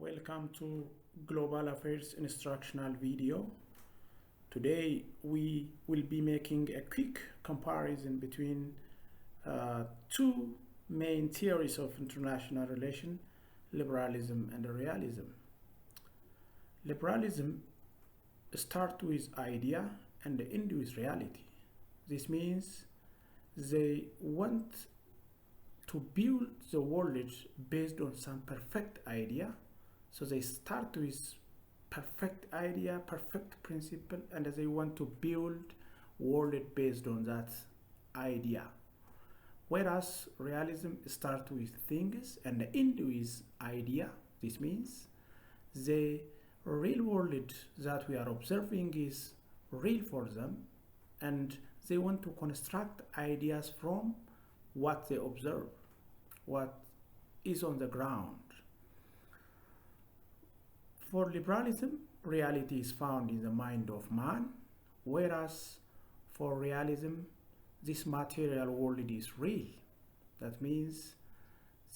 Welcome to Global Affairs instructional video. Today we will be making a quick comparison between two main theories of international relation, liberalism and realism. Liberalism starts with idea and ends with reality. This means they want to build the world based on some perfect idea. So they start with perfect idea, perfect principle, and they want to build world based on that idea. Whereas realism starts with things and end with idea. This means the real world that we are observing is real for them, and they want to construct ideas from what they observe, what is on the ground. For liberalism, reality is found in the mind of man, whereas for realism, this material world is real. That means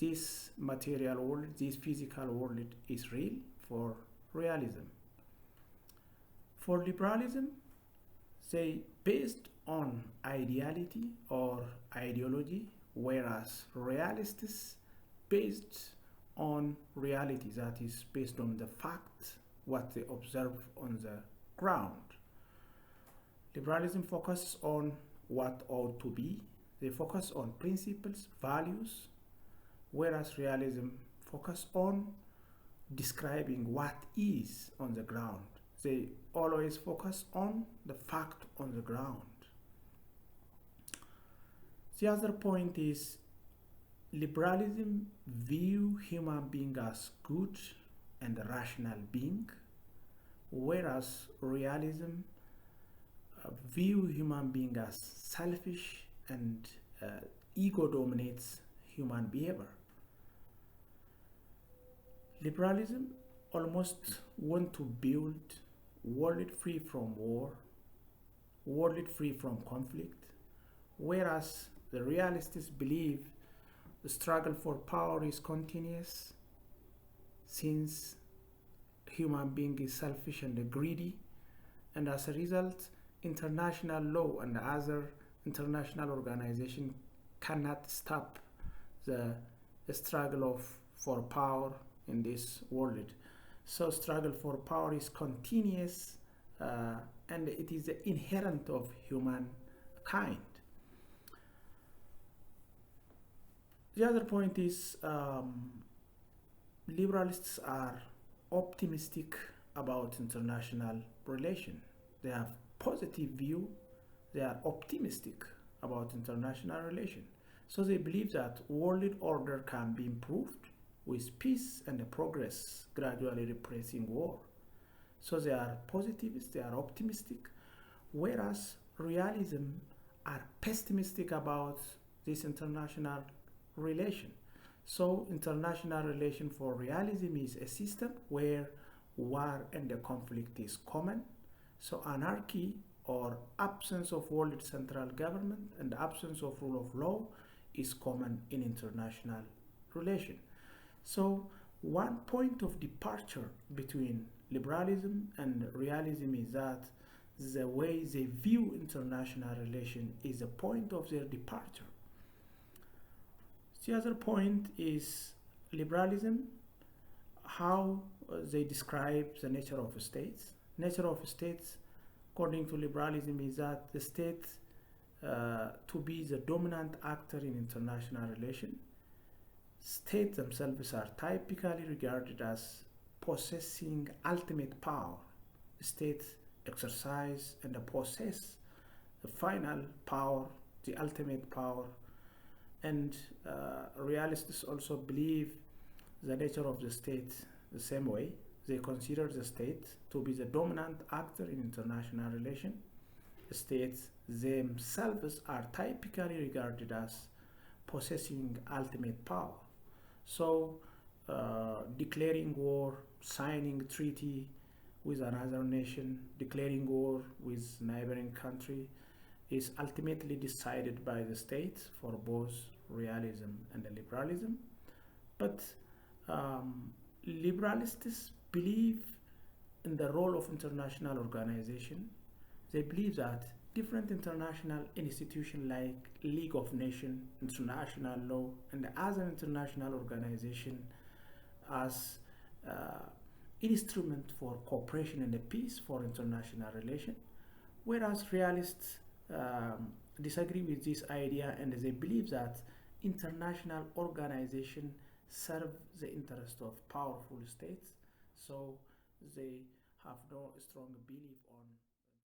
this material world, this physical world is real for realism. For liberalism, they based on ideality or ideology, whereas realists based on reality, that is based on the fact, what they observe on the ground. Liberalism focuses on what ought to be. They focus on principles, values, whereas realism focuses on describing what is on the ground. They always focus on the fact on the ground. The other point is liberalism view human being as good and a rational being, whereas realism view human being as selfish and ego dominates human behavior. Liberalism almost want to build world free from war, world free from conflict, whereas the realists believe the struggle for power is continuous since human being is selfish and greedy, and as a result, international law and other international organizations cannot stop the struggle for power in this world. So struggle for power is continuous and it is inherent of humankind. The other point is liberalists are optimistic about international relations. They have positive view. They are optimistic about international relations. So they believe that world order can be improved with peace and progress, gradually replacing war. So they are positivists, they are optimistic, whereas realism are pessimistic about this international relation. So international relation for realism is a system where war and the conflict is common. So anarchy or absence of world central government and absence of rule of law is common in international relation. So one point of departure between liberalism and realism is that the way they view international relation is a point of their departure. The other point is liberalism, how they describe the nature of states. Nature of states, according to liberalism, is that the state to be the dominant actor in international relation. States themselves are typically regarded as possessing ultimate power. States exercise and possess the final power, the ultimate power. And realists also believe the nature of the state the same way. They consider the state to be the dominant actor in international relation. The states themselves are typically regarded as possessing ultimate power. So declaring war, signing treaty with another nation, declaring war with neighboring country is ultimately decided by the state for both realism and liberalism. But Liberalists believe in the role of international organization. They believe that different international institutions like League of Nations, international law, and other international organization as instrument for cooperation and peace for international relations, whereas realists disagree with this idea and they believe that international organization serve the interest of powerful states, so they have no strong belief on